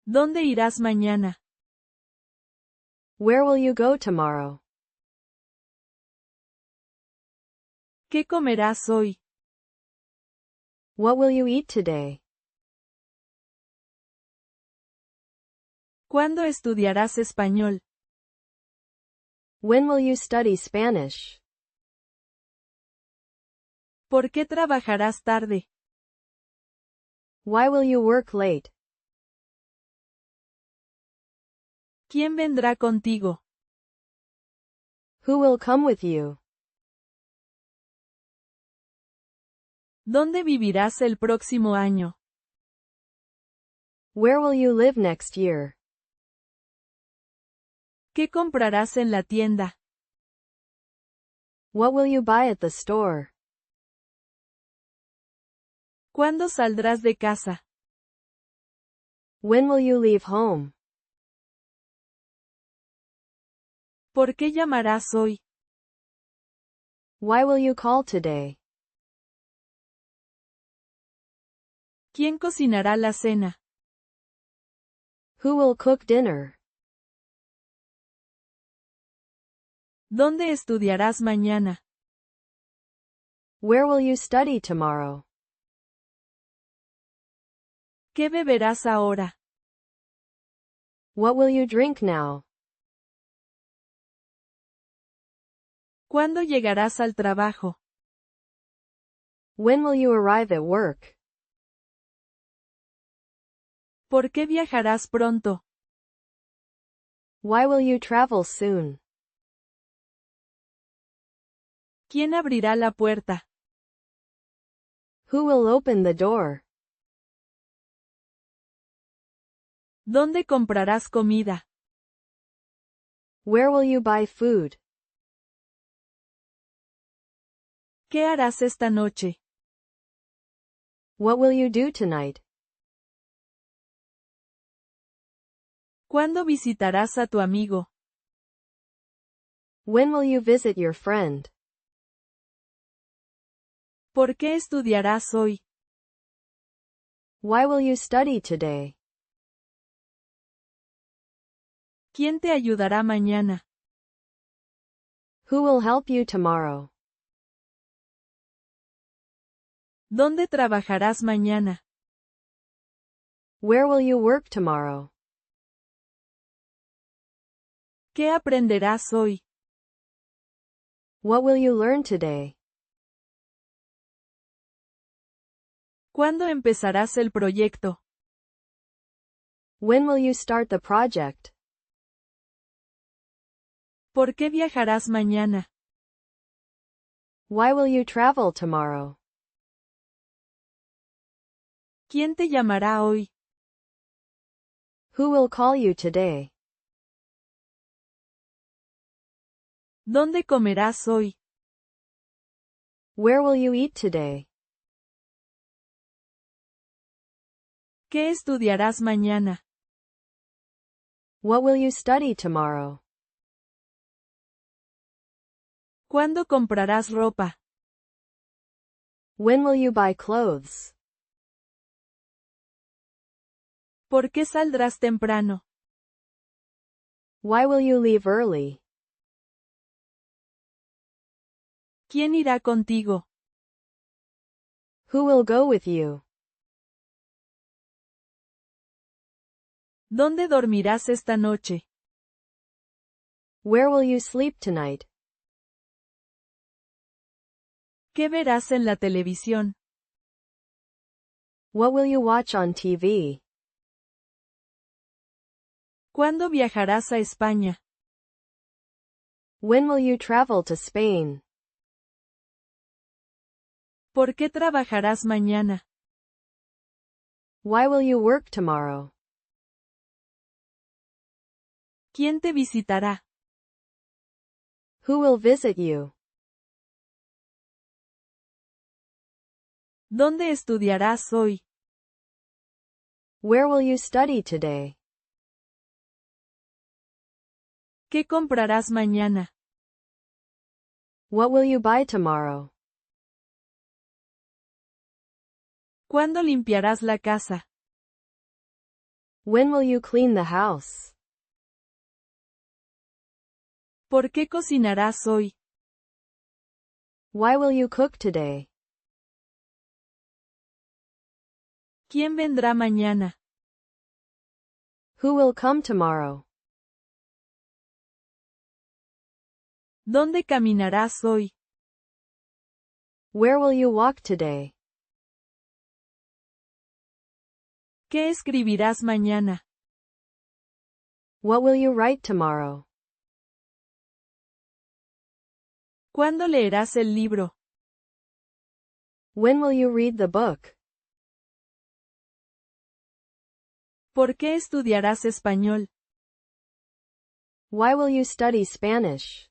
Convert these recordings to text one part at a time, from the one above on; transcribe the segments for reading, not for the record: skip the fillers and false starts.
¿Dónde irás mañana? Where will you go tomorrow? ¿Qué comerás hoy? What will you eat today? ¿Cuándo estudiarás español? When will you study Spanish? ¿Por qué trabajarás tarde? Why will you work late? ¿Quién vendrá contigo? Who will come with you? ¿Dónde vivirás el próximo año? Where will you live next year? ¿Qué comprarás en la tienda? What will you buy at the store? ¿Cuándo saldrás de casa? When will you leave home? ¿Por qué llamarás hoy? Why will you call today? ¿Quién cocinará la cena? Who will cook dinner? ¿Dónde estudiarás mañana? Where will you study tomorrow? ¿Qué beberás ahora? What will you drink now? ¿Cuándo llegarás al trabajo? When will you arrive at work? ¿Por qué viajarás pronto? Why will you travel soon? ¿Quién abrirá la puerta? Who will open the door? ¿Dónde comprarás comida? Where will you buy food? ¿Qué harás esta noche? What will you do tonight? ¿Cuándo visitarás a tu amigo? When will you visit your friend? ¿Por qué estudiarás hoy? Why will you study today? ¿Quién te ayudará mañana? Who will help you tomorrow? ¿Dónde trabajarás mañana? Where will you work tomorrow? ¿Qué aprenderás hoy? What will you learn today? ¿Cuándo empezarás el proyecto? When will you start the project? ¿Por qué viajarás mañana? Why will you travel tomorrow? ¿Quién te llamará hoy? Who will call you today? ¿Dónde comerás hoy? Where will you eat today? ¿Qué estudiarás mañana? What will you study tomorrow? ¿Cuándo comprarás ropa? When will you buy clothes? ¿Por qué saldrás temprano? Why will you leave early? ¿Quién irá contigo? Who will go with you? ¿Dónde dormirás esta noche? Where will you sleep tonight? ¿Qué verás en la televisión? What will you watch on TV? ¿Cuándo viajarás a España? When will you travel to Spain? ¿Por qué trabajarás mañana? Why will you work tomorrow? ¿Quién te visitará? Who will visit you? ¿Dónde estudiarás hoy? Where will you study today? ¿Qué comprarás mañana? What will you buy tomorrow? ¿Cuándo limpiarás la casa? When will you clean the house? ¿Por qué cocinarás hoy? Why will you cook today? ¿Quién vendrá mañana? Who will come tomorrow? ¿Dónde caminarás hoy? Where will you walk today? ¿Qué escribirás mañana? What will you write tomorrow? ¿Cuándo leerás el libro? When will you read the book? ¿Por qué estudiarás español? Why will you study Spanish?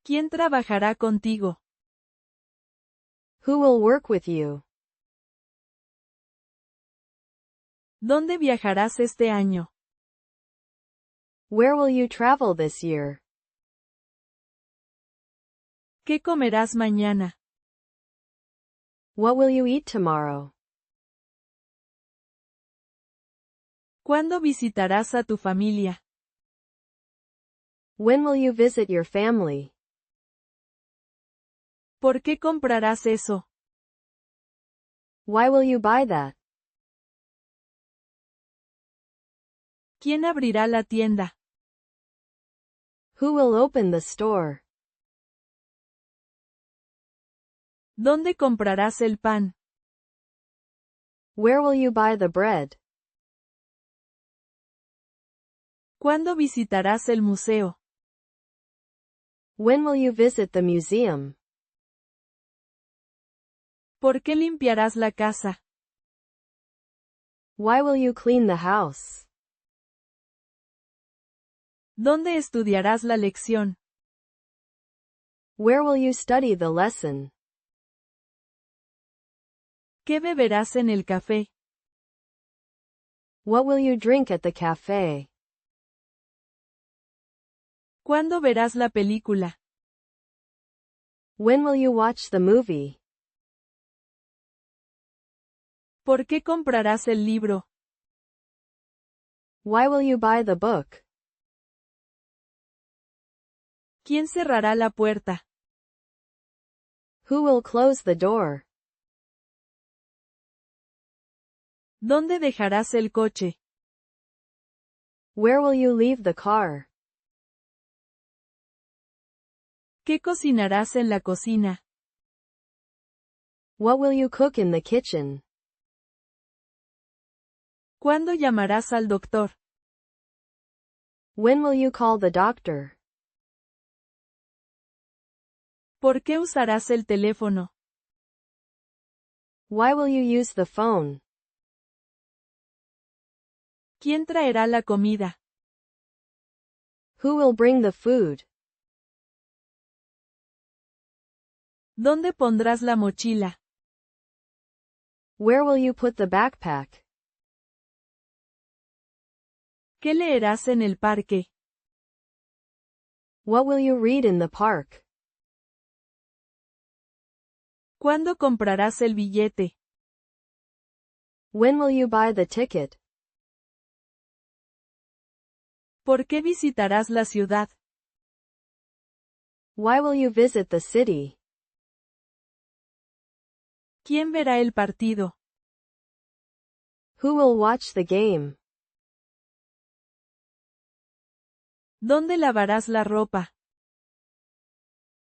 ¿Quién trabajará contigo? Who will work with you? ¿Dónde viajarás este año? Where will you travel this year? ¿Qué comerás mañana? What will you eat tomorrow? ¿Cuándo visitarás a tu familia? When will you visit your family? ¿Por qué comprarás eso? Why will you buy that? ¿Quién abrirá la tienda? Who will open the store? ¿Dónde comprarás el pan? Where will you buy the bread? ¿Cuándo visitarás el museo? When will you visit the museum? ¿Por qué limpiarás la casa? Why will you clean the house? ¿Dónde estudiarás la lección? Where will you study the lesson? ¿Qué beberás en el café? What will you drink at the cafe? ¿Cuándo verás la película? When will you watch the movie? ¿Por qué comprarás el libro? Why will you buy the book? ¿Quién cerrará la puerta? Who will close the door? ¿Dónde dejarás el coche? Where will you leave the car? ¿Qué cocinarás en la cocina? What will you cook in the kitchen? ¿Cuándo llamarás al doctor? When will you call the doctor? ¿Por qué usarás el teléfono? Why will you use the phone? ¿Quién traerá la comida? Who will bring the food? ¿Dónde pondrás la mochila? Where will you put the backpack? ¿Qué leerás en el parque? What will you read in the park? ¿Cuándo comprarás el billete? When will you buy the ticket? ¿Por qué visitarás la ciudad? Why will you visit the city? ¿Quién verá el partido? Who will watch the game? ¿Dónde lavarás la ropa?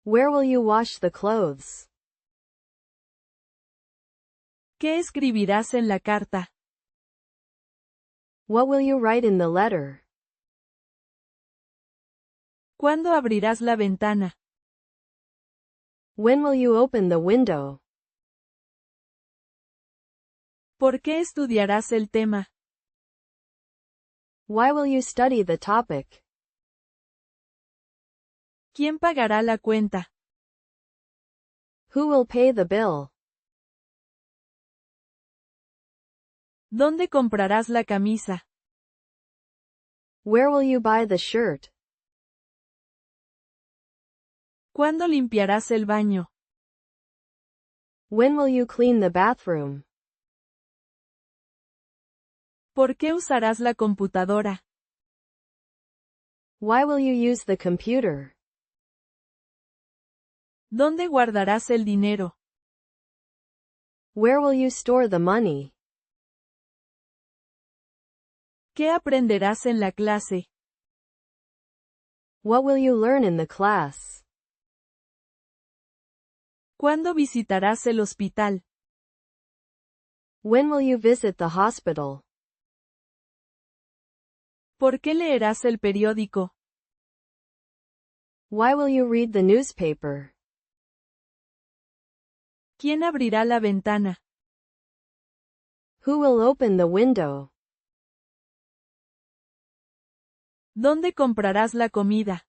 Where will you wash the clothes? ¿Qué escribirás en la carta? What will you write in the letter? ¿Cuándo abrirás la ventana? When will you open the window? ¿Por qué estudiarás el tema? Why will you study the topic? ¿Quién pagará la cuenta? Who will pay the bill? ¿Dónde comprarás la camisa? Where will you buy the shirt? ¿Cuándo limpiarás el baño? When will you clean the bathroom? ¿Por qué usarás la computadora? Why will you use the computer? ¿Dónde guardarás el dinero? Where will you store the money? ¿Qué aprenderás en la clase? What will you learn in the class? ¿Cuándo visitarás el hospital? When will you visit the hospital? ¿Por qué leerás el periódico? Why will you read the newspaper? ¿Quién abrirá la ventana? Who will open the window? ¿Dónde comprarás la comida?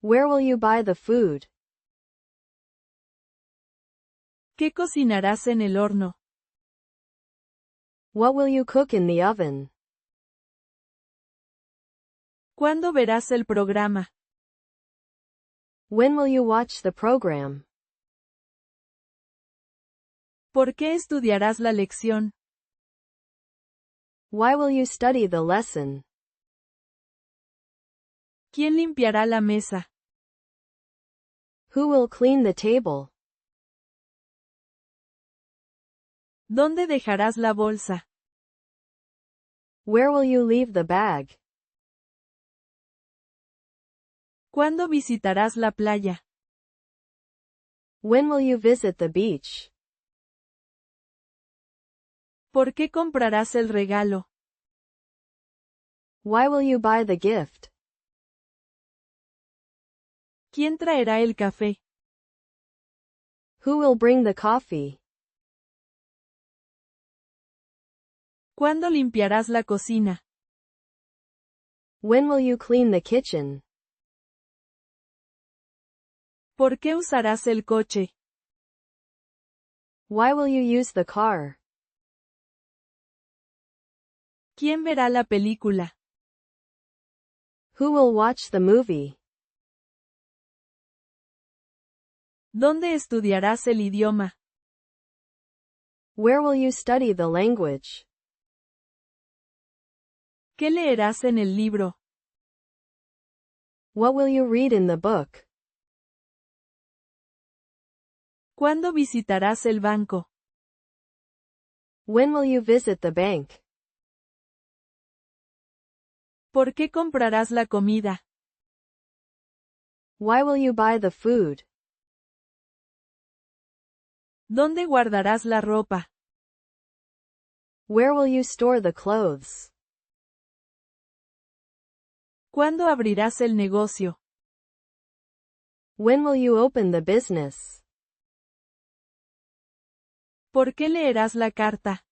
Where will you buy the food? ¿Qué cocinarás en el horno? What will you cook in the oven? ¿Cuándo verás el programa? When will you watch the program? ¿Por qué estudiarás la lección? Why will you study the lesson? ¿Quién limpiará la mesa? Who will clean the table? ¿Dónde dejarás la bolsa? Where will you leave the bag? ¿Cuándo visitarás la playa? When will you visit the beach? ¿Por qué comprarás el regalo? Why will you buy the gift? ¿Quién traerá el café? Who will bring the coffee? ¿Cuándo limpiarás la cocina? When will you clean the kitchen? ¿Por qué usarás el coche? Why will you use the car? ¿Quién verá la película? Who will watch the movie? ¿Dónde estudiarás el idioma? Where will you study the language? ¿Qué leerás en el libro? What will you read in the book? ¿Cuándo visitarás el banco? When will you visit the bank? ¿Por qué comprarás la comida? Why will you buy the food? ¿Dónde guardarás la ropa? Where will you store the clothes? ¿Cuándo abrirás el negocio? When will you open the business? ¿Por qué leerás la carta?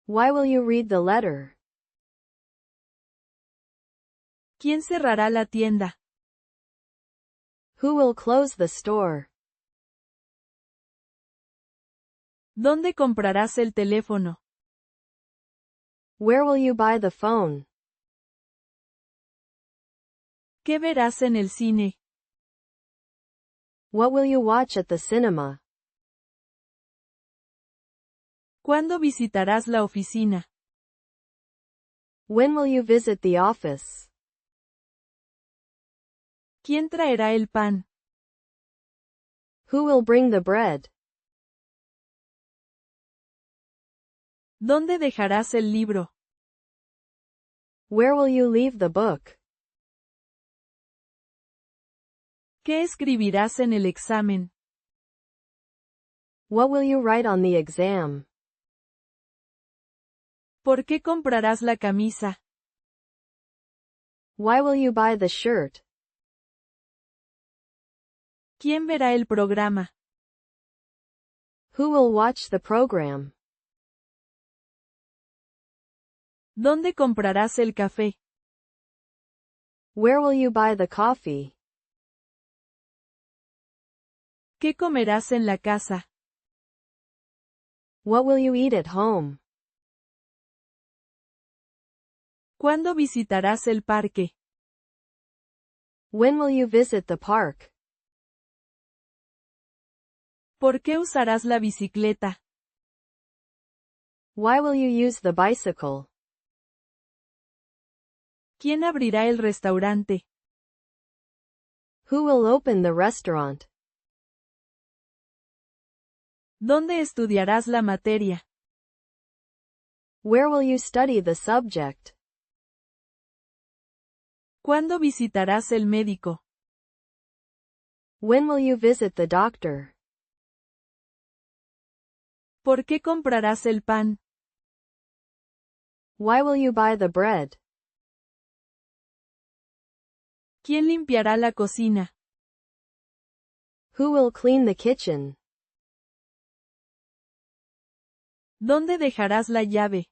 Why will you read the letter? ¿Quién cerrará la tienda? Who will close the store? ¿Dónde comprarás el teléfono? Where will you buy the phone? ¿Qué verás en el cine? What will you watch at the cinema? ¿Cuándo visitarás la oficina? When will you visit the office? ¿Quién traerá el pan? Who will bring the bread? ¿Dónde dejarás el libro? Where will you leave the book? ¿Qué escribirás en el examen? What will you write on the exam? ¿Por qué comprarás la camisa? Why will you buy the shirt? ¿Quién verá el programa? Who will watch the program? ¿Dónde comprarás el café? Where will you buy the coffee? ¿Qué comerás en la casa? What will you eat at home? ¿Cuándo visitarás el parque? When will you visit the park? ¿Por qué usarás la bicicleta? Why will you use the bicycle? ¿Quién abrirá el restaurante? Who will open the restaurant? ¿Dónde estudiarás la materia? Where will you study the subject? ¿Cuándo visitarás el médico? When will you visit the doctor? ¿Por qué comprarás el pan? Why will you buy the bread? ¿Quién limpiará la cocina? Who will clean the kitchen? ¿Dónde dejarás la llave?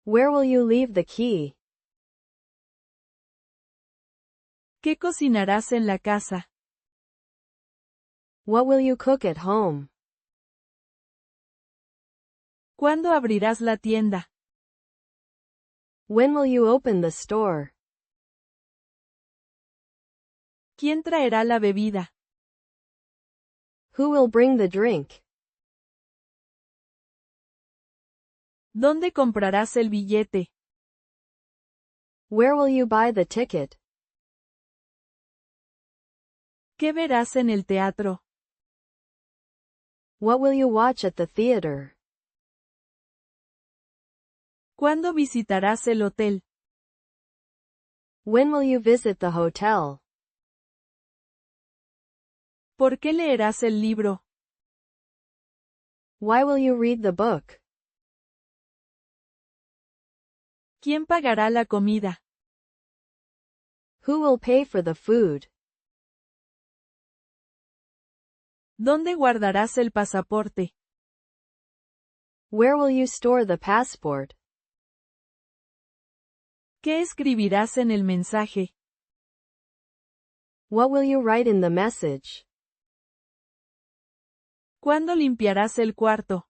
Where will you leave the key? ¿Qué cocinarás en la casa? What will you cook at home? ¿Cuándo abrirás la tienda? When will you open the store? ¿Quién traerá la bebida? Who will bring the drink? ¿Dónde comprarás el billete? Where will you buy the ticket? ¿Qué verás en el teatro? What will you watch at the theater? ¿Cuándo visitarás el hotel? When will you visit the hotel? ¿Por qué leerás el libro? Why will you read the book? ¿Quién pagará la comida? Who will pay for the food? ¿Dónde guardarás el pasaporte? Where will you store the passport? ¿Qué escribirás en el mensaje? What will you write in the message? ¿Cuándo limpiarás el cuarto?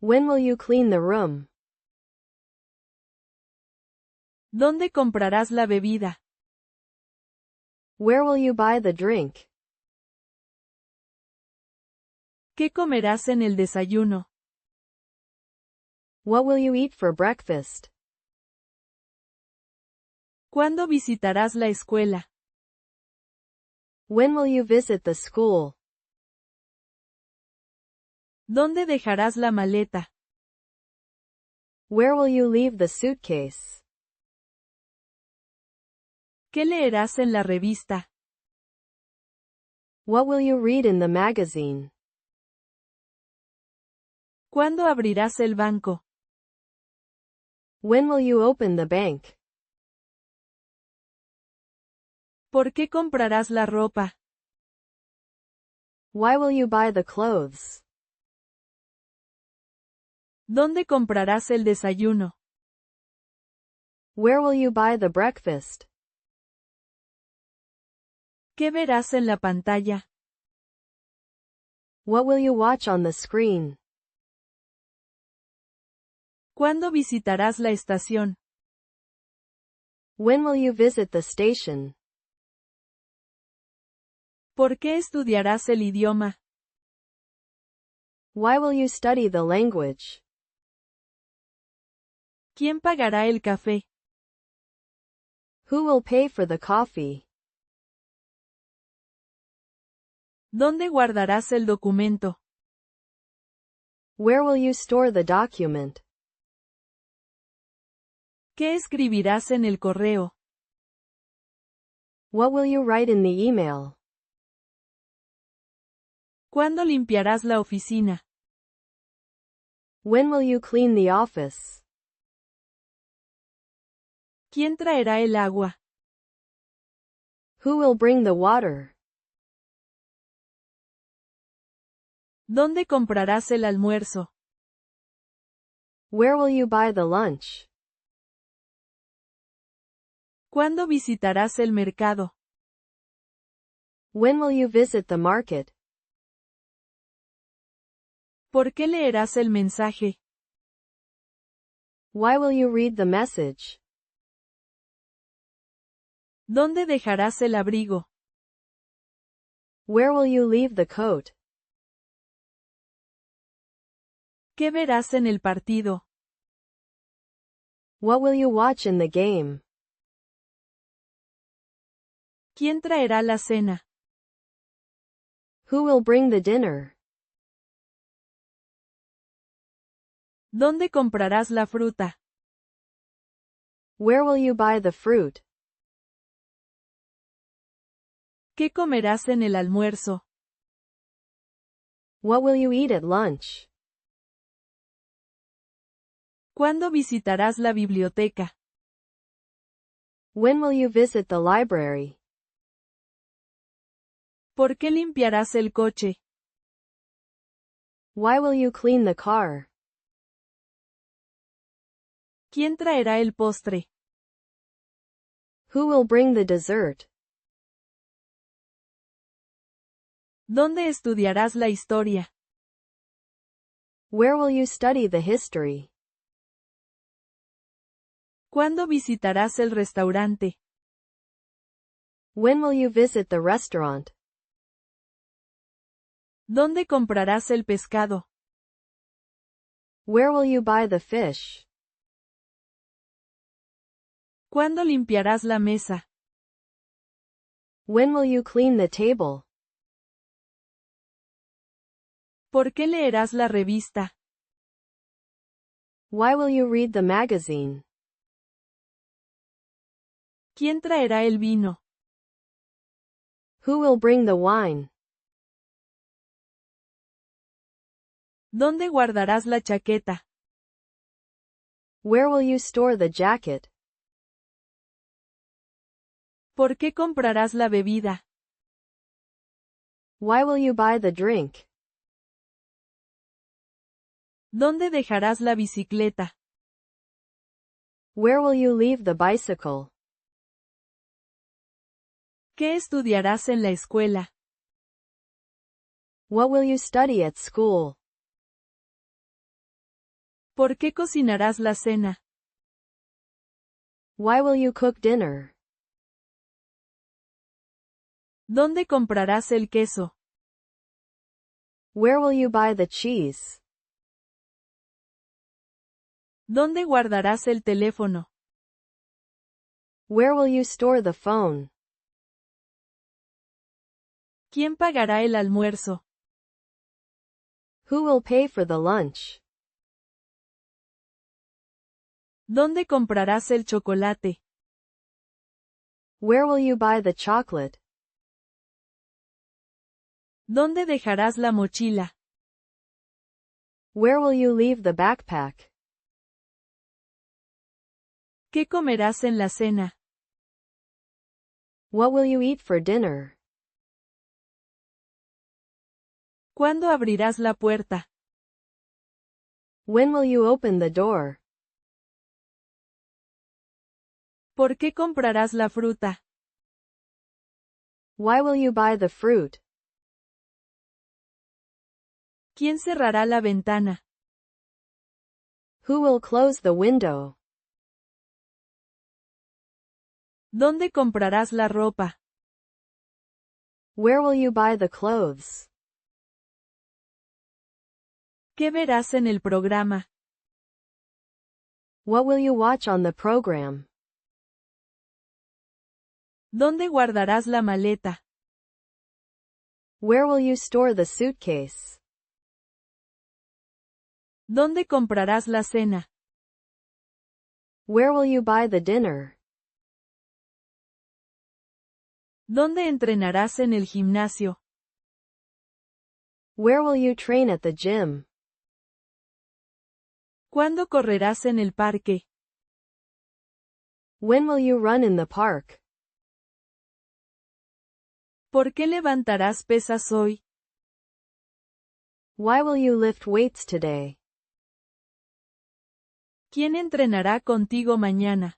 When will you clean the room? ¿Dónde comprarás la bebida? Where will you buy the drink? ¿Qué comerás en el desayuno? What will you eat for breakfast? ¿Cuándo visitarás la escuela? When will you visit the school? ¿Dónde dejarás la maleta? Where will you leave the suitcase? ¿Qué leerás en la revista? What will you read in the magazine? ¿Cuándo abrirás el banco? When will you open the bank? ¿Por qué comprarás la ropa? Why will you buy the clothes? ¿Dónde comprarás el desayuno? Where will you buy the breakfast? ¿Qué verás en la pantalla? What will you watch on the screen? ¿Cuándo visitarás la estación? When will you visit the station? ¿Por qué estudiarás el idioma? Why will you study the language? ¿Quién pagará el café? Who will pay for the coffee? ¿Dónde guardarás el documento? Where will you store the document? ¿Qué escribirás en el correo? What will you write in the email? ¿Cuándo limpiarás la oficina? When will you clean the office? ¿Quién traerá el agua? Who will bring the water? ¿Dónde comprarás el almuerzo? Where will you buy the lunch? ¿Cuándo visitarás el mercado? When will you visit the market? ¿Por qué leerás el mensaje? Why will you read the message? ¿Dónde dejarás el abrigo? Where will you leave the coat? ¿Qué verás en el partido? What will you watch in the game? ¿Quién traerá la cena? Who will bring the dinner? ¿Dónde comprarás la fruta? Where will you buy the fruit? ¿Qué comerás en el almuerzo? What will you eat at lunch? ¿Cuándo visitarás la biblioteca? When will you visit the library? ¿Por qué limpiarás el coche? Why will you clean the car? ¿Quién traerá el postre? Who will bring the dessert? ¿Dónde estudiarás la historia? Where will you study the history? ¿Cuándo visitarás el restaurante? When will you visit the restaurant? ¿Dónde comprarás el pescado? Where will you buy the fish? ¿Cuándo limpiarás la mesa? When will you clean the table? ¿Por qué leerás la revista? Why will you read the magazine? ¿Quién traerá el vino? Who will bring the wine? ¿Dónde guardarás la chaqueta? Where will you store the jacket? ¿Por qué comprarás la bebida? Why will you buy the drink? ¿Dónde dejarás la bicicleta? Where will you leave the bicycle? ¿Qué estudiarás en la escuela? What will you study at school? ¿Por qué cocinarás la cena? Why will you cook dinner? ¿Dónde comprarás el queso? Where will you buy the cheese? ¿Dónde guardarás el teléfono? Where will you store the phone? ¿Quién pagará el almuerzo? Who will pay for the lunch? ¿Dónde comprarás el chocolate? Where will you buy the chocolate? ¿Dónde dejarás la mochila? Where will you leave the backpack? ¿Qué comerás en la cena? What will you eat for dinner? ¿Cuándo abrirás la puerta? When will you open the door? ¿Por qué comprarás la fruta? Why will you buy the fruit? ¿Quién cerrará la ventana? Who will close the window? ¿Dónde comprarás la ropa? Where will you buy the clothes? ¿Qué verás en el programa? What will you watch on the program? ¿Dónde guardarás la maleta? Where will you store the suitcase? ¿Dónde comprarás la cena? Where will you buy the dinner? ¿Dónde entrenarás en el gimnasio? Where will you train at the gym? ¿Cuándo correrás en el parque? When will you run in the park? ¿Por qué levantarás pesas hoy? Why will you lift weights today? ¿Quién entrenará contigo mañana?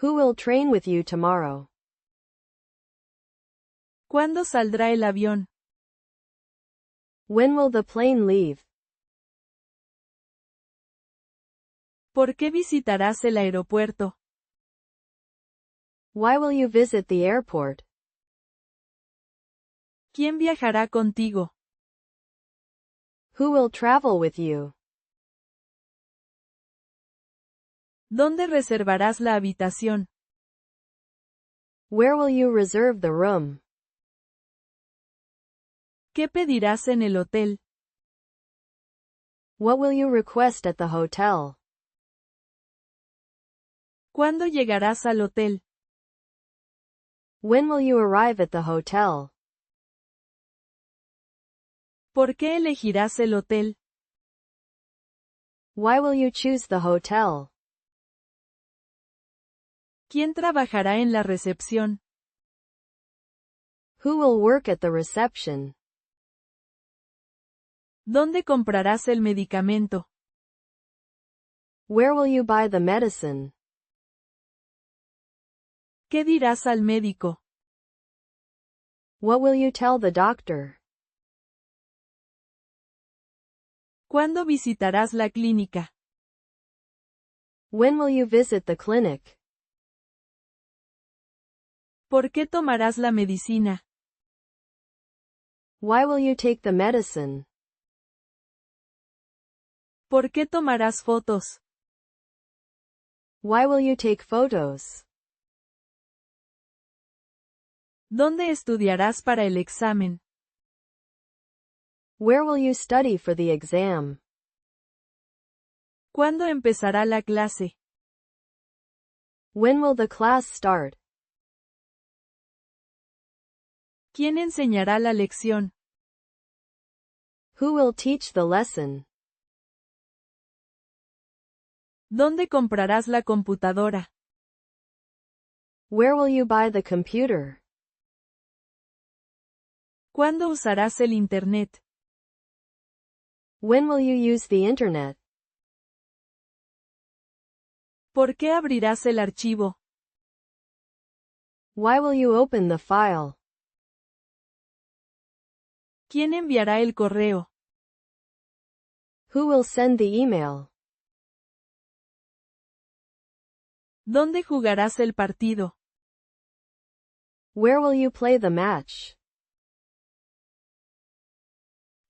Who will train with you tomorrow? ¿Cuándo saldrá el avión? When will the plane leave? ¿Por qué visitarás el aeropuerto? Why will you visit the airport? ¿Quién viajará contigo? Who will travel with you? ¿Dónde reservarás la habitación? Where will you reserve the room? ¿Qué pedirás en el hotel? What will you request at the hotel? ¿Cuándo llegarás al hotel? When will you arrive at the hotel? ¿Por qué elegirás el hotel? Why will you choose the hotel? ¿Quién trabajará en la recepción? Who will work at the reception? ¿Dónde comprarás el medicamento? Where will you buy the medicine? ¿Qué dirás al médico? What will you tell the doctor? ¿Cuándo visitarás la clínica? When will you visit the clinic? ¿Por qué tomarás la medicina? Why will you take the medicine? ¿Por qué tomarás fotos? Why will you take photos? ¿Dónde estudiarás para el examen? Where will you study for the exam? ¿Cuándo empezará la clase? When will the class start? ¿Quién enseñará la lección? Who will teach the lesson? ¿Dónde comprarás la computadora? Where will you buy the computer? ¿Cuándo usarás el Internet? When will you use the internet? ¿Por qué abrirás el archivo? Why will you open the file? ¿Quién enviará el correo? Who will send the email? ¿Dónde jugarás el partido? Where will you play the match?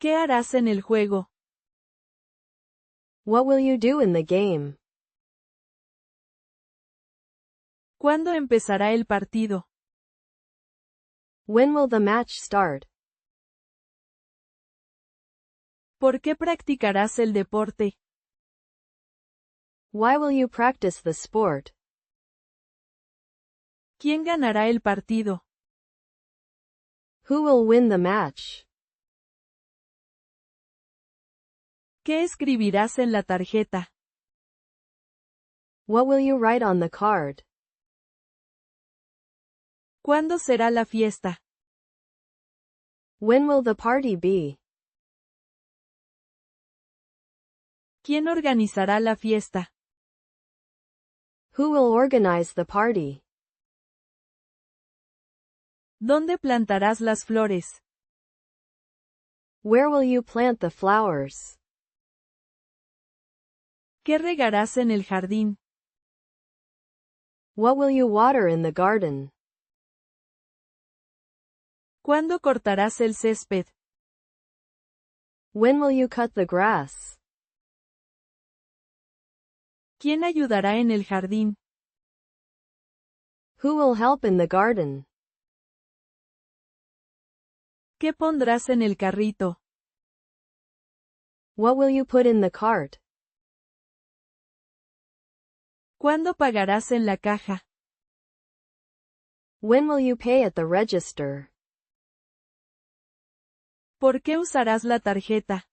¿Qué harás en el juego? What will you do in the game? ¿Cuándo empezará el partido? When will the match start? ¿Por qué practicarás el deporte? Why will you practice the sport? ¿Quién ganará el partido? Who will win the match? ¿Qué escribirás en la tarjeta? What will you write on the card? ¿Cuándo será la fiesta? When will the party be? ¿Quién organizará la fiesta? Who will organize the party? ¿Dónde plantarás las flores? Where will you plant the flowers? ¿Qué regarás en el jardín? What will you water in the garden? ¿Cuándo cortarás el césped? When will you cut the grass? ¿Quién ayudará en el jardín? Who will help in the garden? ¿Qué pondrás en el carrito? What will you put in the cart? ¿Cuándo pagarás en la caja? When will you pay at the register? ¿Por qué usarás la tarjeta?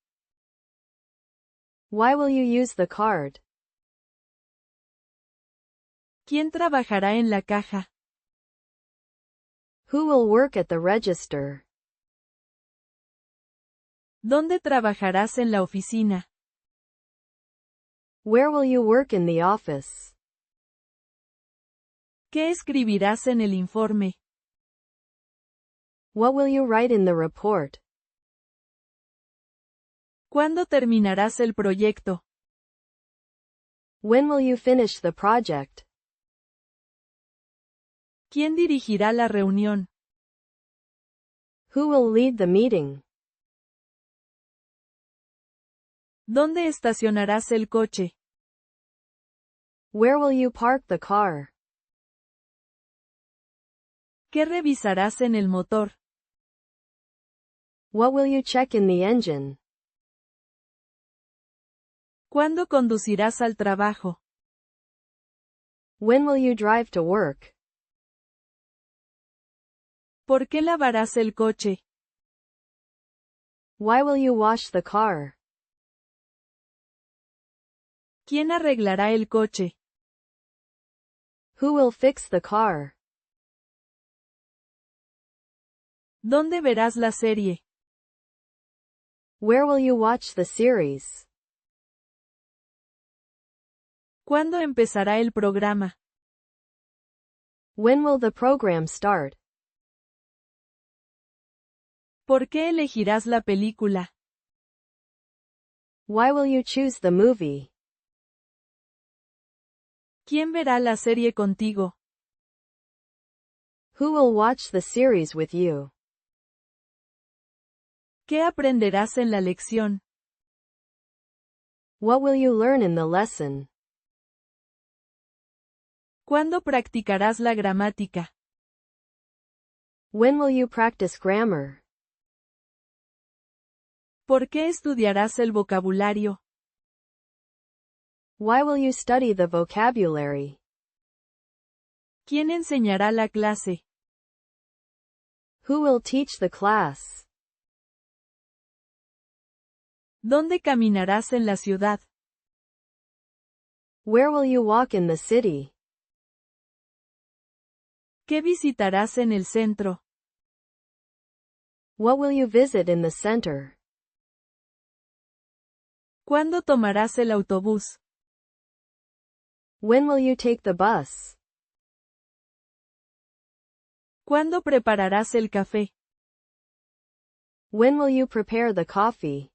Why will you use the card? ¿Quién trabajará en la caja? Who will work at the register? ¿Dónde trabajarás en la oficina? Where will you work in the office? ¿Qué escribirás en el informe? What will you write in the report? ¿Cuándo terminarás el proyecto? When will you finish the project? ¿Quién dirigirá la reunión? Who will lead the meeting? ¿Dónde estacionarás el coche? Where will you park the car? ¿Qué revisarás en el motor? What will you check in the engine? ¿Cuándo conducirás al trabajo? When will you drive to work? ¿Por qué lavarás el coche? Why will you wash the car? ¿Quién arreglará el coche? Who will fix the car? ¿Dónde verás la serie? Where will you watch the series? ¿Cuándo empezará el programa? When will the program start? ¿Por qué elegirás la película? Why will you choose the movie? ¿Quién verá la serie contigo? Who will watch the series with you? ¿Qué aprenderás en la lección? What will you learn in the lesson? ¿Cuándo practicarás la gramática? When will you practice grammar? ¿Por qué estudiarás el vocabulario? Why will you study the vocabulary? ¿Quién enseñará la clase? Who will teach the class? ¿Dónde caminarás en la ciudad? Where will you walk in the city? ¿Qué visitarás en el centro? What will you visit in the center? ¿Cuándo tomarás el autobús? When will you take the bus? ¿Cuándo prepararás el café? When will you prepare the coffee?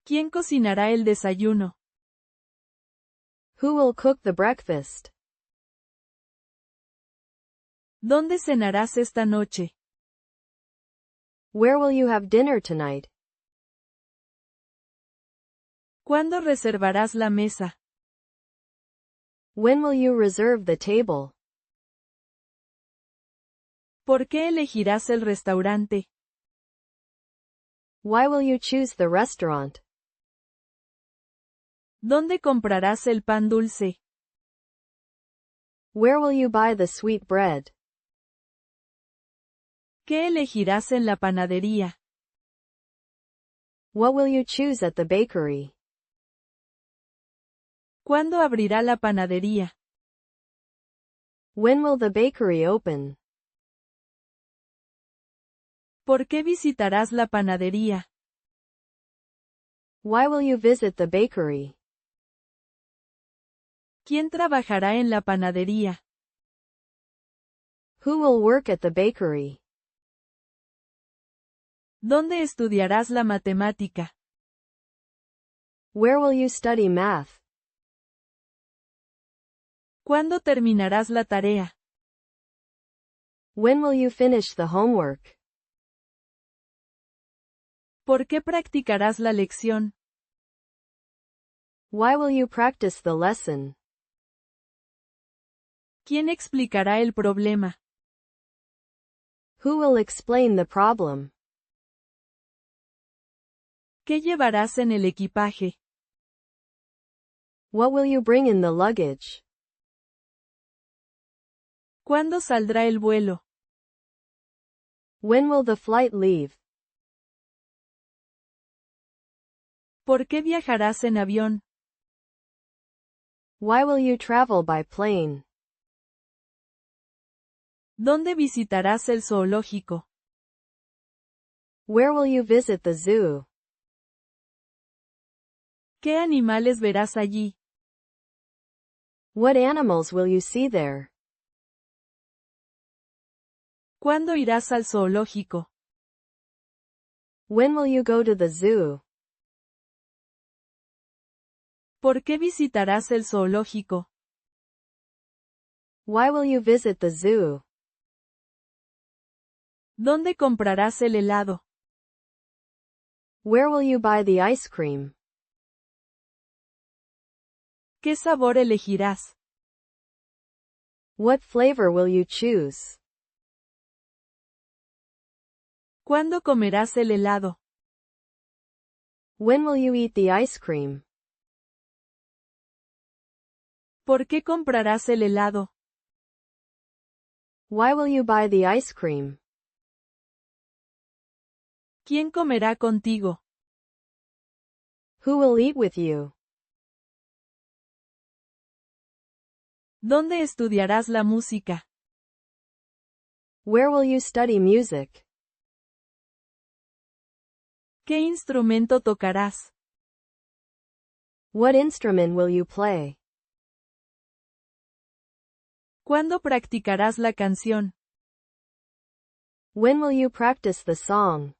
¿Quién cocinará el desayuno? Who will cook the breakfast? ¿Dónde cenarás esta noche? Where will you have dinner tonight? ¿Cuándo reservarás la mesa? When will you reserve the table? ¿Por qué elegirás el restaurante? Why will you choose the restaurant? ¿Dónde comprarás el pan dulce? Where will you buy the sweet bread? ¿Qué elegirás en la panadería? What will you choose at the bakery? ¿Cuándo abrirá la panadería? When will the bakery open? ¿Por qué visitarás la panadería? Why will you visit the bakery? ¿Quién trabajará en la panadería? Who will work at the bakery? ¿Dónde estudiarás la matemática? Where will you study math? ¿Cuándo terminarás la tarea? When will you finish the homework? ¿Por qué practicarás la lección? Why will you practice the lesson? ¿Quién explicará el problema? Who will explain the problem? ¿Qué llevarás en el equipaje? What will you bring in the luggage? ¿Cuándo saldrá el vuelo? When will the flight leave? ¿Por qué viajarás en avión? Why will you travel by plane? ¿Dónde visitarás el zoológico? Where will you visit the zoo? ¿Qué animales verás allí? What animals will you see there? ¿Cuándo irás al zoológico? When will you go to the zoo? ¿Por qué visitarás el zoológico? Why will you visit the zoo? ¿Dónde comprarás el helado? Where will you buy the ice cream? ¿Qué sabor elegirás? What flavor will you choose? ¿Cuándo comerás el helado? When will you eat the ice cream? ¿Por qué comprarás el helado? Why will you buy the ice cream? ¿Quién comerá contigo? Who will eat with you? ¿Dónde estudiarás la música? Where will you study music? ¿Qué instrumento tocarás? What instrument will you play? ¿Cuándo practicarás la canción? When will you practice the song?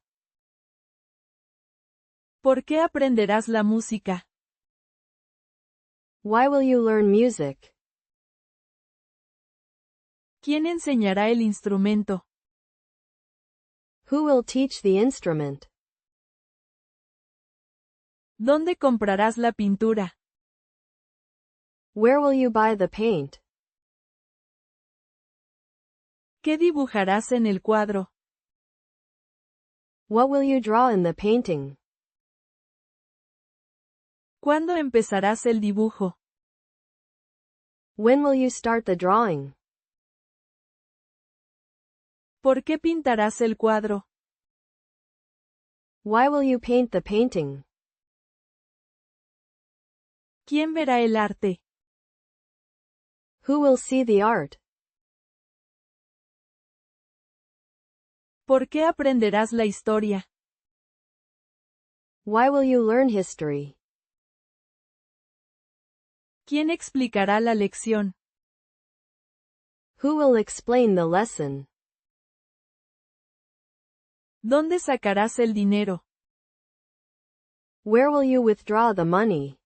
¿Por qué aprenderás la música? Why will you learn music? ¿Quién enseñará el instrumento? Who will teach the instrument? ¿Dónde comprarás la pintura? Where will you buy the paint? ¿Qué dibujarás en el cuadro? What will you draw in the painting? ¿Cuándo empezarás el dibujo? When will you start the drawing? ¿Por qué pintarás el cuadro? Why will you paint the painting? ¿Quién verá el arte? Who will see the art? ¿Por qué aprenderás la historia? Why will you learn history? ¿Quién explicará la lección? Who will explain the lesson? ¿Dónde sacarás el dinero? Where will you withdraw the money?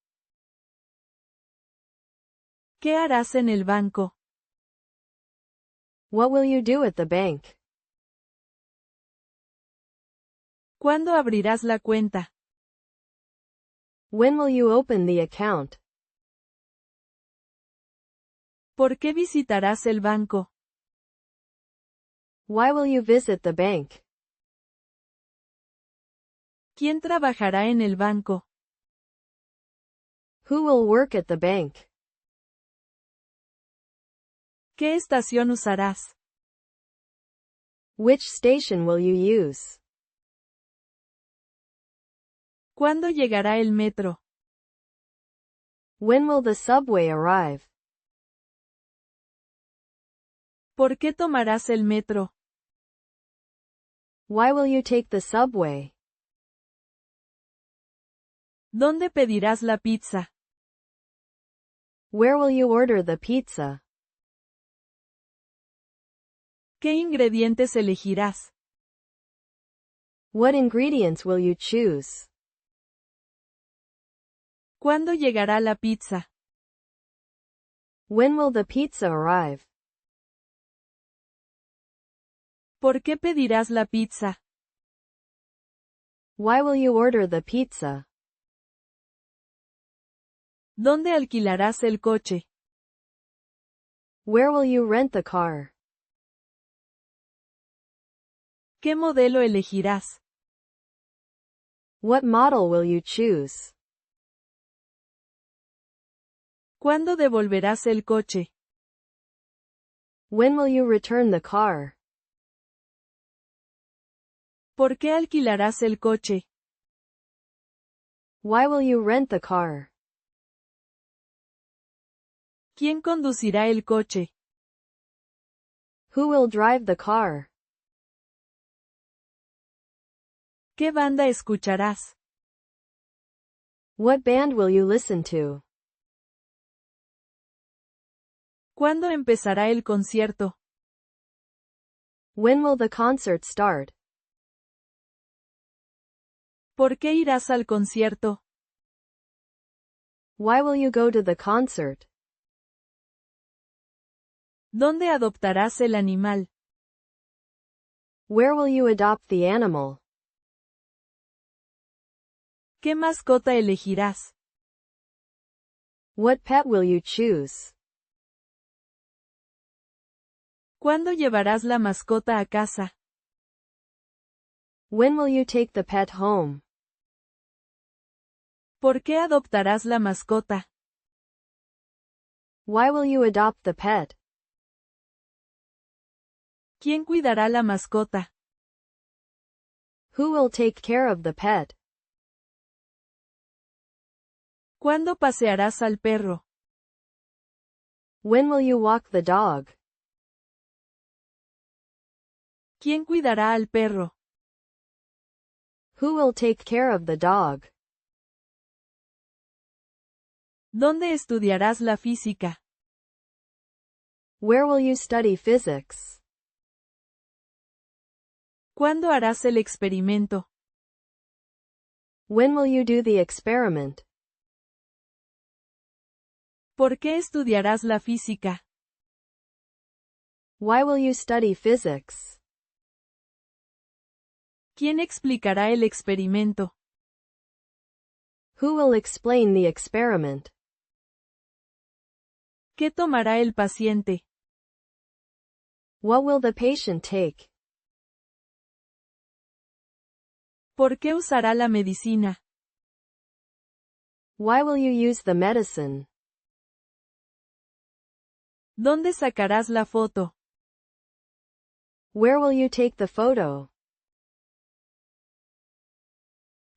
¿Qué harás en el banco? What will you do at the bank? ¿Cuándo abrirás la cuenta? When will you open the account? ¿Por qué visitarás el banco? Why will you visit the bank? ¿Quién trabajará en el banco? Who will work at the bank? ¿Qué estación usarás? Which station will you use? ¿Cuándo llegará el metro? When will the subway arrive? ¿Por qué tomarás el metro? Why will you take the subway? ¿Dónde pedirás la pizza? Where will you order the pizza? ¿Qué ingredientes elegirás? What ingredients will you choose? ¿Cuándo llegará la pizza? When will the pizza arrive? ¿Por qué pedirás la pizza? Why will you order the pizza? ¿Dónde alquilarás el coche? Where will you rent the car? ¿Qué modelo elegirás? What model will you choose? ¿Cuándo devolverás el coche? When will you return the car? ¿Por qué alquilarás el coche? Why will you rent the car? ¿Quién conducirá el coche? Who will drive the car? ¿Qué banda escucharás? What band will you listen to? ¿Cuándo empezará el concierto? When will the concert start? ¿Por qué irás al concierto? Why will you go to the concert? ¿Dónde adoptarás el animal? Where will you adopt the animal? ¿Qué mascota elegirás? What pet will you choose? ¿Cuándo llevarás la mascota a casa? When will you take the pet home? ¿Por qué adoptarás la mascota? Why will you adopt the pet? ¿Quién cuidará la mascota? Who will take care of the pet? ¿Cuándo pasearás al perro? When will you walk the dog? ¿Quién cuidará al perro? Who will take care of the dog? ¿Dónde estudiarás la física? Where will you study physics? ¿Cuándo harás el experimento? When will you do the experiment? ¿Por qué estudiarás la física? Why will you study physics? ¿Quién explicará el experimento? Who will explain the experiment? ¿Qué tomará el paciente? What will the patient take? ¿Por qué usará la medicina? Why will you use the medicine? ¿Dónde sacarás la foto? Where will you take the photo?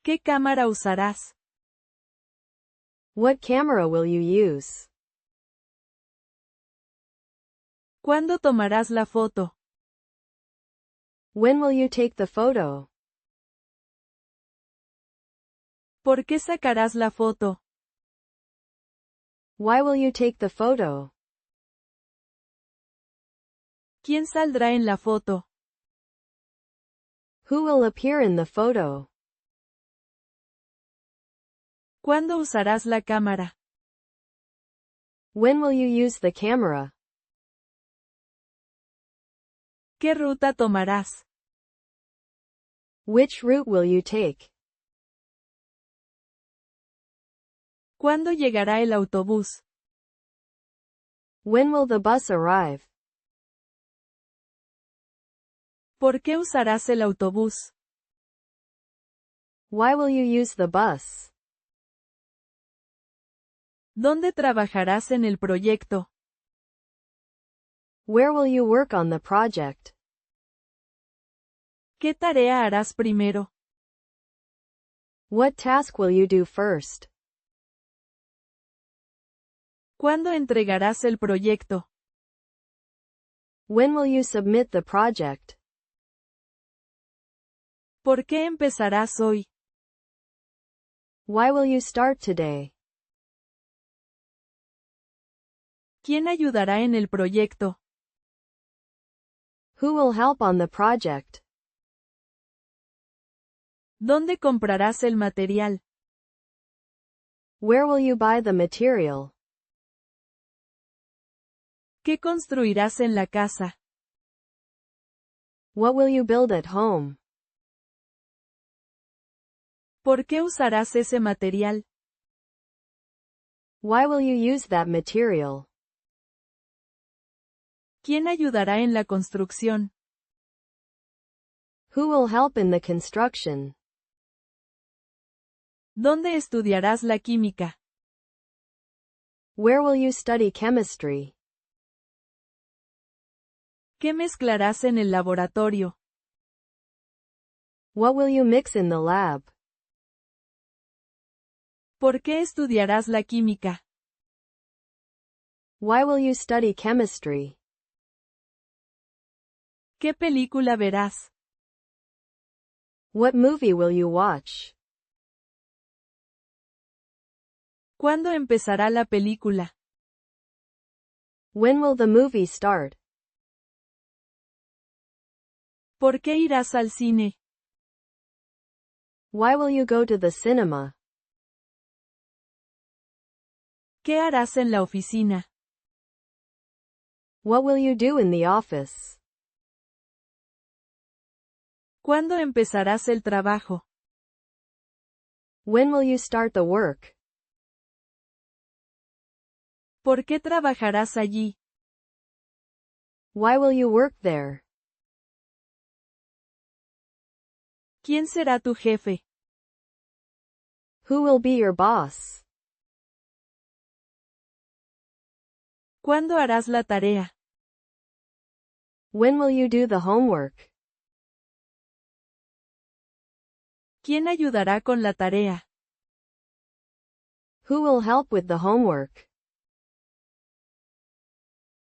¿Qué cámara usarás? What camera will you use? ¿Cuándo tomarás la foto? When will you take the photo? ¿Por qué sacarás la foto? Why will you take the photo? ¿Quién saldrá en la foto? Who will appear in the photo? ¿Cuándo usarás la cámara? When will you use the camera? ¿Qué ruta tomarás? Which route will you take? ¿Cuándo llegará el autobús? When will the bus arrive? ¿Por qué usarás el autobús? Why will you use the bus? ¿Dónde trabajarás en el proyecto? Where will you work on the project? ¿Qué tarea harás primero? What task will you do first? ¿Cuándo entregarás el proyecto? When will you submit the project? ¿Por qué empezarás hoy? Why will you start today? ¿Quién ayudará en el proyecto? Who will help on the project? ¿Dónde comprarás el material? Where will you buy the material? ¿Qué construirás en la casa? What will you build at home? ¿Por qué usarás ese material? Why will you use that material? ¿Quién ayudará en la construcción? Who will help in the construction? ¿Dónde estudiarás la química? Where will you study chemistry? ¿Qué mezclarás en el laboratorio? What will you mix in the lab? ¿Por qué estudiarás la química? Why will you study chemistry? ¿Qué película verás? What movie will you watch? ¿Cuándo empezará la película? When will the movie start? ¿Por qué irás al cine? Why will you go to the cinema? ¿Qué harás en la oficina? What will you do in the office? ¿Cuándo empezarás el trabajo? When will you start the work? ¿Por qué trabajarás allí? Why will you work there? ¿Quién será tu jefe? Who will be your boss? ¿Cuándo harás la tarea? When will you do the homework? ¿Quién ayudará con la tarea? Who will help with the homework?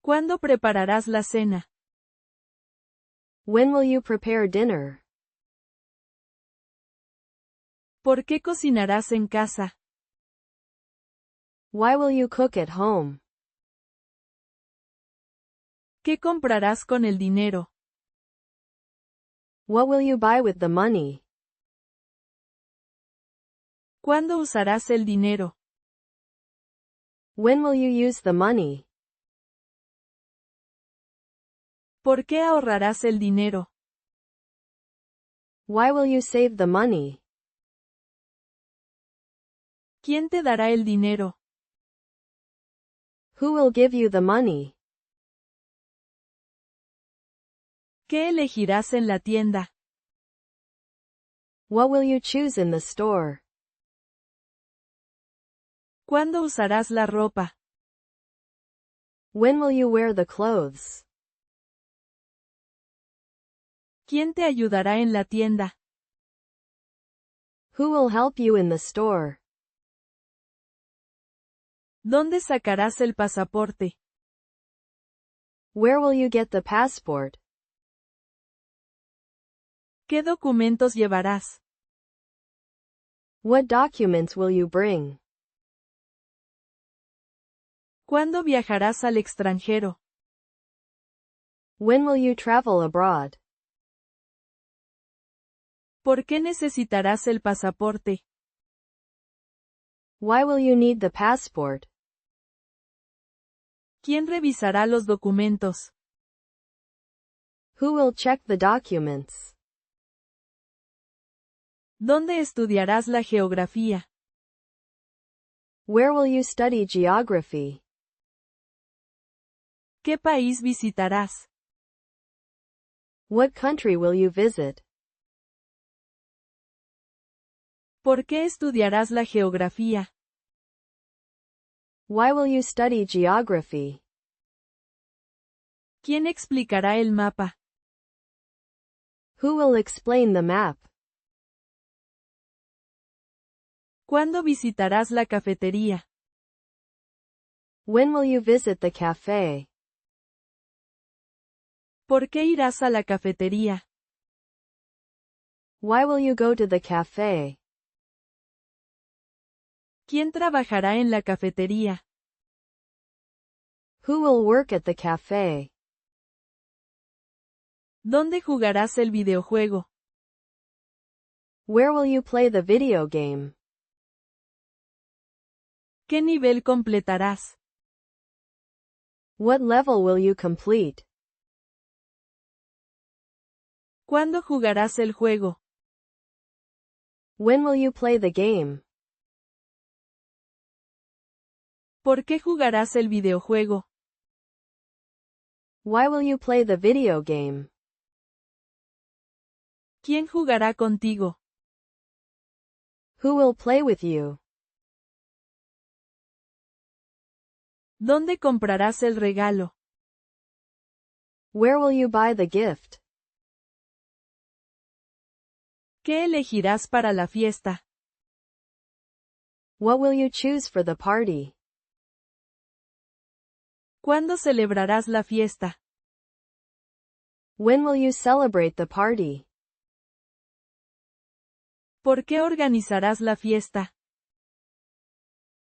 ¿Cuándo prepararás la cena? When will you prepare dinner? ¿Por qué cocinarás en casa? Why will you cook at home? ¿Qué comprarás con el dinero? What will you buy with the money? ¿Cuándo usarás el dinero? When will you use the money? ¿Por qué ahorrarás el dinero? Why will you save the money? ¿Quién te dará el dinero? Who will give you the money? ¿Qué elegirás en la tienda? What will you choose in the store? ¿Cuándo usarás la ropa? When will you wear the clothes? ¿Quién te ayudará en la tienda? Who will help you in the store? ¿Dónde sacarás el pasaporte? Where will you get the passport? ¿Qué documentos llevarás? What documents will you bring? ¿Cuándo viajarás al extranjero? When will you travel abroad? ¿Por qué necesitarás el pasaporte? Why will you need the passport? ¿Quién revisará los documentos? Who will check the documents? ¿Dónde estudiarás la geografía? Where will you study geography? ¿Qué país visitarás? What country will you visit? ¿Por qué estudiarás la geografía? Why will you study geography? ¿Quién explicará el mapa? Who will explain the map? ¿Cuándo visitarás la cafetería? When will you visit the cafe? ¿Por qué irás a la cafetería? Why will you go to the cafe? ¿Quién trabajará en la cafetería? Who will work at the cafe? ¿Dónde jugarás el videojuego? Where will you play the video game? ¿Qué nivel completarás? What level will you complete? ¿Cuándo jugarás el juego? When will you play the game? ¿Por qué jugarás el videojuego? Why will you play the video game? ¿Quién jugará contigo? Who will play with you? ¿Dónde comprarás el regalo? Where will you buy the gift? ¿Qué elegirás para la fiesta? What will you choose for the party? ¿Cuándo celebrarás la fiesta? When will you celebrate the party? ¿Por qué organizarás la fiesta?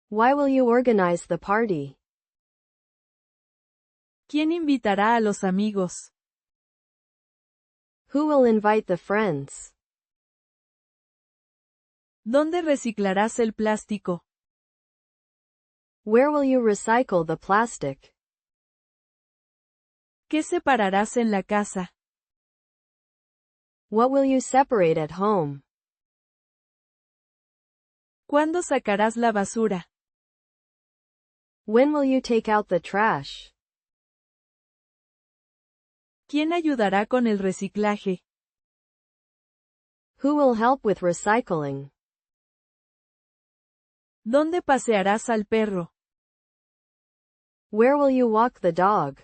Why will you organize the party? ¿Quién invitará a los amigos? Who will invite the friends? ¿Dónde reciclarás el plástico? Where will you recycle the plastic? ¿Qué separarás en la casa? What will you separate at home? ¿Cuándo sacarás la basura? When will you take out the trash? ¿Quién ayudará con el reciclaje? Who will help with recycling? ¿Dónde pasearás al perro? Where will you walk the dog?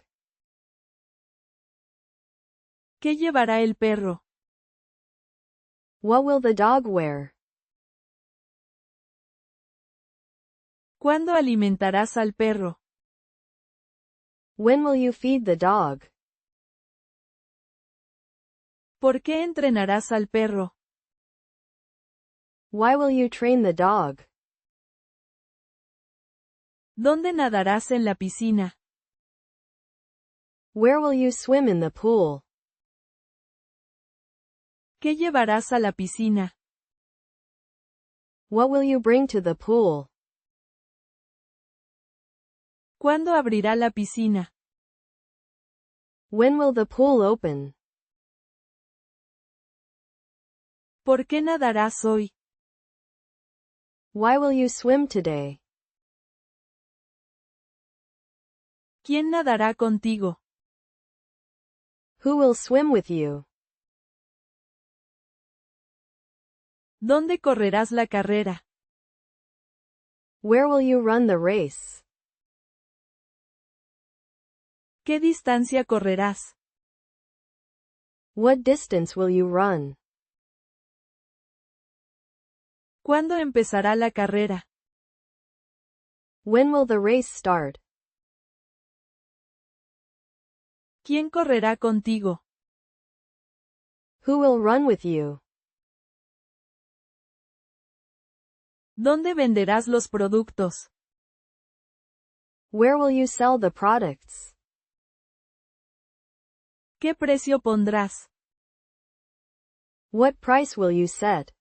¿Qué llevará el perro? What will the dog wear? ¿Cuándo alimentarás al perro? When will you feed the dog? ¿Por qué entrenarás al perro? Why will you train the dog? ¿Dónde nadarás en la piscina? Where will you swim in the pool? ¿Qué llevarás a la piscina? What will you bring to the pool? ¿Cuándo abrirá la piscina? When will the pool open? ¿Por qué nadarás hoy? Why will you swim today? ¿Quién nadará contigo? Who will swim with you? ¿Dónde correrás la carrera? Where will you run the race? ¿Qué distancia correrás? What distance will you run? ¿Cuándo empezará la carrera? When will the race start? ¿Quién correrá contigo? Who will run with you? ¿Dónde venderás los productos? Where will you sell the products? ¿Qué precio pondrás? What price will you set?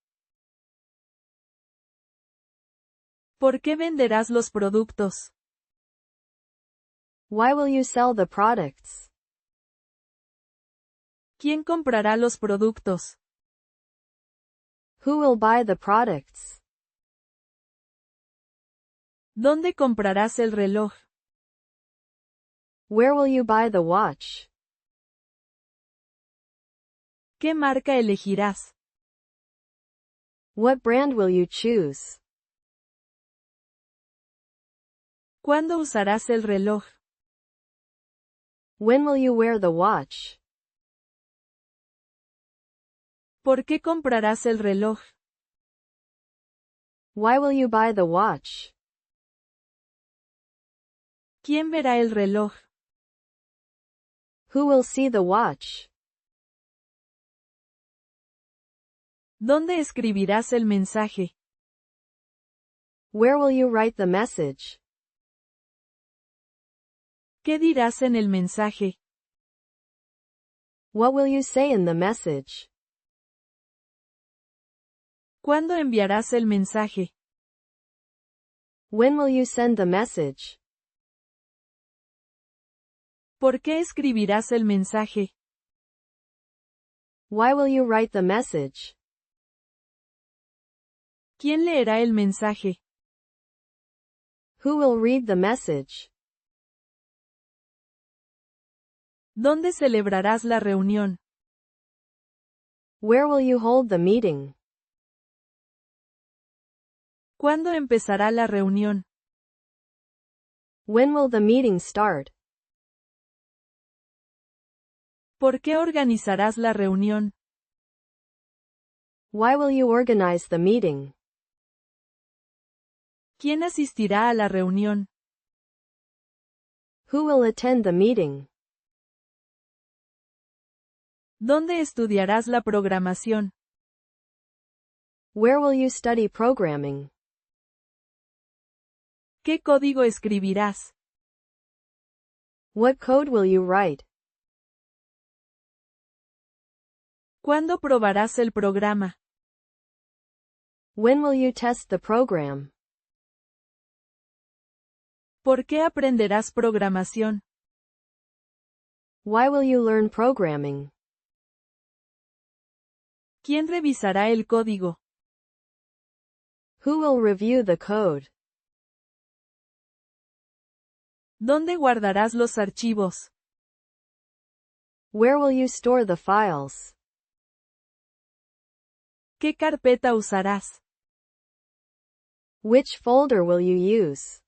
¿Por qué venderás los productos? Why will you sell the products? ¿Quién comprará los productos? Who will buy the products? ¿Dónde comprarás el reloj? Where will you buy the watch? ¿Qué marca elegirás? What brand will you choose? ¿Cuándo usarás el reloj? When will you wear the watch? ¿Por qué comprarás el reloj? Why will you buy the watch? ¿Quién verá el reloj? Who will see the watch? ¿Dónde escribirás el mensaje? Where will you write the message? ¿Qué dirás en el mensaje? What will you say in the message? ¿Cuándo enviarás el mensaje? When will you send the message? ¿Por qué escribirás el mensaje? Why will you write the message? ¿Quién leerá el mensaje? Who will read the message? ¿Dónde celebrarás la reunión? Where will you hold the meeting? ¿Cuándo empezará la reunión? When will the meeting start? ¿Por qué organizarás la reunión? Why will you organize the meeting? ¿Quién asistirá a la reunión? Who will attend the meeting? ¿Dónde estudiarás la programación? Where will you study programming? ¿Qué código escribirás? What code will you write? ¿Cuándo probarás el programa? When will you test the program? ¿Por qué aprenderás programación? Why will you learn programming? ¿Quién revisará el código? Who will review the code? ¿Dónde guardarás los archivos? Where will you store the files? ¿Qué carpeta usarás? Which folder will you use?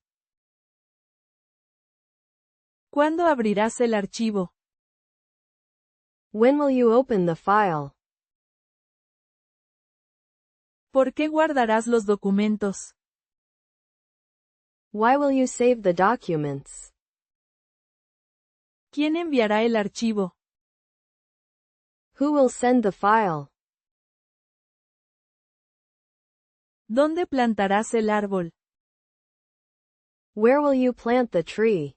¿Cuándo abrirás el archivo? When will you open the file? ¿Por qué guardarás los documentos? Why will you save the documents? ¿Quién enviará el archivo? Who will send the file? ¿Dónde plantarás el árbol? Where will you plant the tree?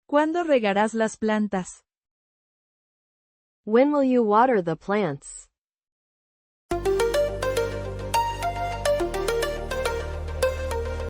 ¿Cuándo regarás las plantas? When will you water the plants?